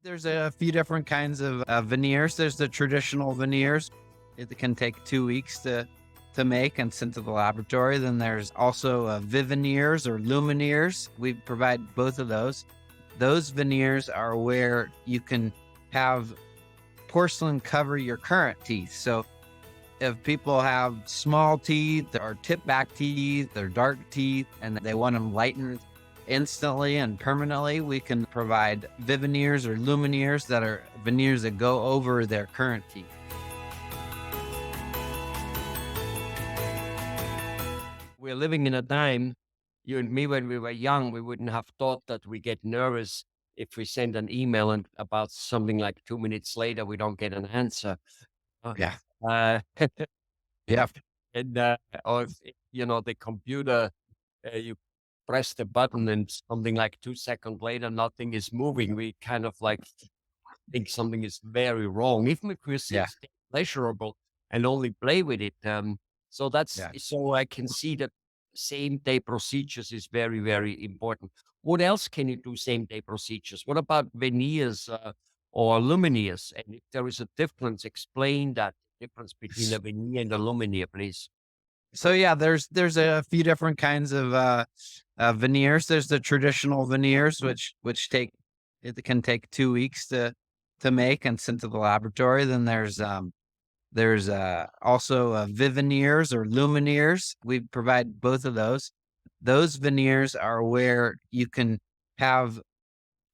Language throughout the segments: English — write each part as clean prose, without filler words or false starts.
There's a few different kinds of veneers. There's the traditional veneers. It can take 2 weeks to make and sent to the laboratory. Then there's also Veneers or Lumineers. We provide both of those. Those veneers are where you can have porcelain cover your current teeth. So if people have small teeth or tip back teeth or dark teeth and they want them lightened instantly and permanently, we can provide Veneers or Lumineers that are veneers that go over their current teeth. We're living in a time, you and me, when we were young, we wouldn't have thought that we get nervous if we send an email and about something like 2 minutes later, we don't get an answer. Uh, Yeah. uh, Yeah. and, or if, the computer, you press the button and something like 2 seconds later, nothing is moving. We kind of like think something is very wrong, even if we see Yeah. it's pleasurable and only play with it. Yeah. So I can see that same day procedures is very, very important. What else can you do same day procedures? What about veneers or lumineers? And if there is a difference, explain that difference between a veneer and a lumineer, please. So yeah, there's a few different kinds of veneers. There's the traditional veneers, which can take 2 weeks to make and sent to the laboratory. Then there's also Veneers or Lumineers. We provide both of those. Those veneers are where you can have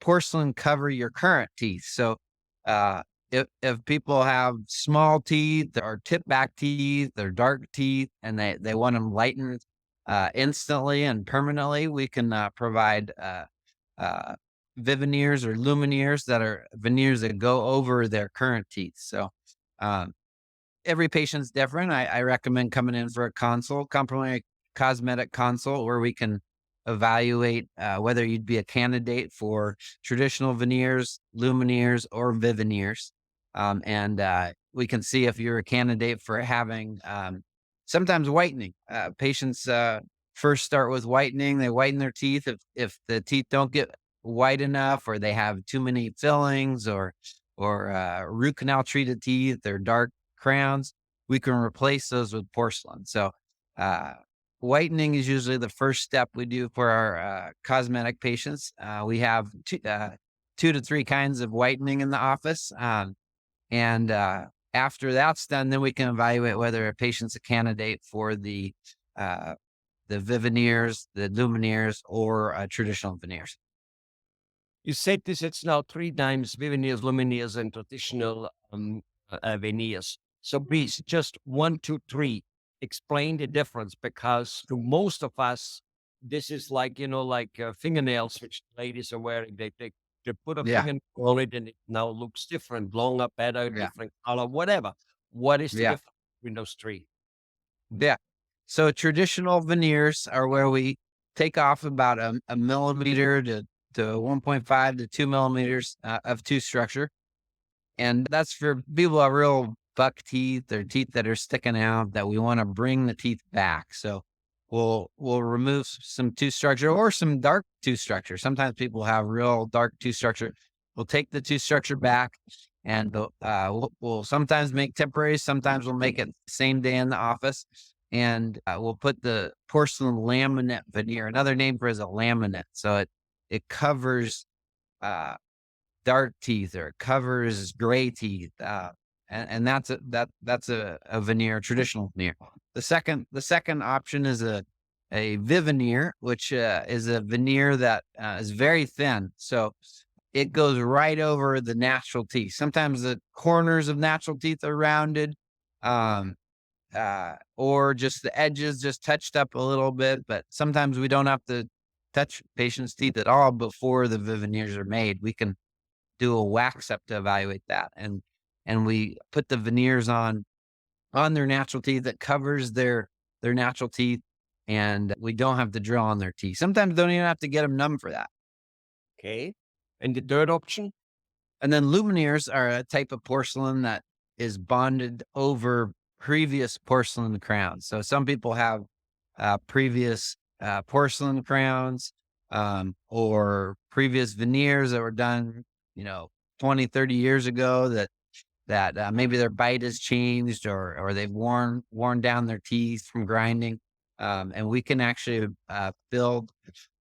porcelain cover your current teeth. So uh, if people have small teeth or tip back teeth or dark teeth and they want them lightened instantly and permanently, we can provide uh, Veneers or Lumineers that are veneers that go over their current teeth. So um, every patient's different. I recommend coming in for a consult, complimentary cosmetic consult, where we can evaluate whether you'd be a candidate for traditional veneers, lumineers, or Veneers. And we can see if you're a candidate for having sometimes whitening. Patients first start with whitening. They whiten their teeth. If the teeth don't get white enough, or they have too many fillings, or root canal treated teeth, or dark crowns, we can replace those with porcelain. So, uh, whitening is usually the first step we do for our cosmetic patients. We have 2 to 3 kinds of whitening in the office. And after that's done, then we can evaluate whether a patient's a candidate for uh, the Veneers, the Lumineers, or traditional veneers. You said this, it's now three times veneers, lumineers, and traditional veneers. So please, just one, two, three, explain the difference, because to most of us, this is like, like fingernails, which ladies are wearing. They put a Yeah, fingernail on it and it now looks different, longer, better, yeah, different color, whatever. What is the yeah, difference between those three? yeah. So traditional veneers are where we take off about a millimeter to 1.5 to 2 millimeters of tooth structure. And that's for people who have real buck teeth or teeth that are sticking out that we want to bring the teeth back. So we'll remove some tooth structure or some dark tooth structure. Sometimes people have real dark tooth structure. We'll take the tooth structure back, and we'll sometimes make temporary. Sometimes we'll make it same day in the office, and we'll put the porcelain laminate veneer. Another name for it is a laminate. So it covers uh, dark teeth, or it covers gray teeth, and that's a veneer, traditional veneer. The second option is a Viveneer, which is a veneer that is very thin, so it goes right over the natural teeth. Sometimes the corners of natural teeth are rounded, um, or just the edges just touched up a little bit. But sometimes we don't have to touch patients' teeth at all before the veneers are made. We can do a wax up to evaluate that. And we put the veneers on their natural teeth that covers their natural teeth, and we don't have to drill on their teeth. Sometimes don't even have to get them numb for that. Okay. And the third option? And then lumineers are a type of porcelain that is bonded over previous porcelain crowns. So some people have previous porcelain crowns, or previous veneers that were done, 20, 30 years ago that maybe their bite has changed or they've worn down their teeth from grinding. And we can actually build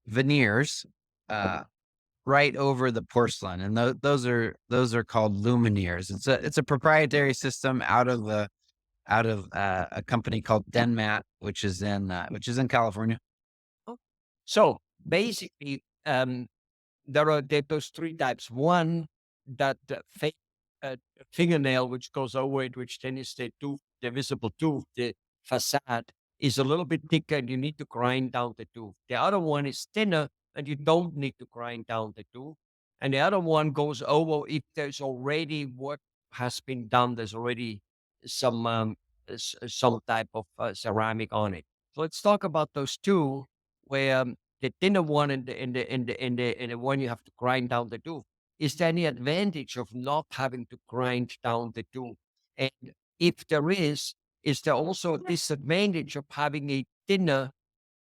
veneers right over the porcelain, and those are called lumineers. It's a proprietary system out of a company called Denmat, which is in California. Oh. So basically, there are those three types. One, that fake fingernail, which goes over it, which then is the tooth, the visible tooth, the facade is a little bit thicker and you need to grind down the tooth. The other one is thinner and you don't need to grind down the tooth. And the other one goes over if there's already work has been done. There's already some some type of ceramic on it. So let's talk about those two, where the thinner one and the one you have to grind down the tooth. Is there any advantage of not having to grind down the tooth? And if there is there also a disadvantage of having a thinner,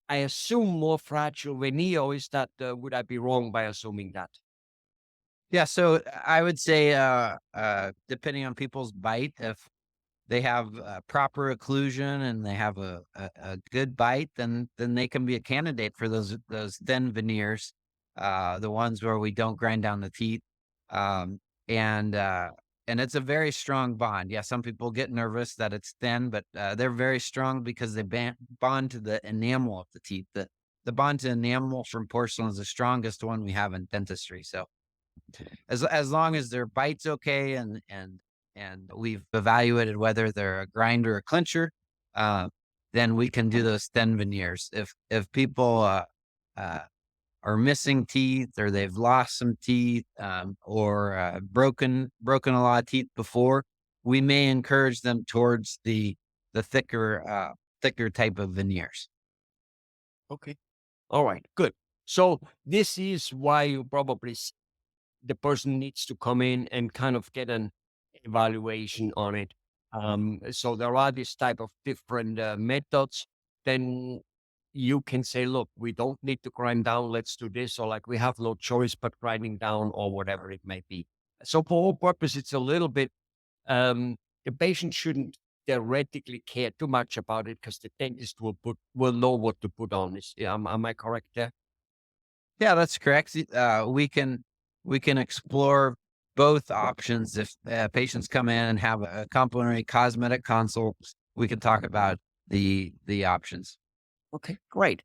I assume more fragile veneer, or is that would I be wrong by assuming that? Yeah, so I would say, depending on people's bite, if they have proper occlusion and they have a good bite, then they can be a candidate for those thin veneers, the ones where we don't grind down the teeth, um, and uh, and it's a very strong bond. Yeah, some people get nervous that it's thin, but they're very strong because they bond to the enamel of the teeth. The bond to enamel from porcelain is the strongest one we have in dentistry. So as long as their bite's okay and we've evaluated whether they're a grinder or a clincher, uh, then we can do those thin veneers. If people uh, are missing teeth or they've lost some teeth or broken a lot of teeth before, we may encourage them towards the thicker type of veneers. Okay. All right. Good. So this is why you probably the person needs to come in and kind of get an evaluation on it. So there are this type of different methods. Then you can say, look, we don't need to grind down. Let's do this. Or like we have no choice but grinding down or whatever it may be. So for all purpose, it's a little bit, the patient shouldn't theoretically care too much about it because the dentist will know what to put on. Am I correct there? Yeah, that's correct. We can explore both options. If patients come in and have a complimentary cosmetic consult, we can talk about the options. Okay, great.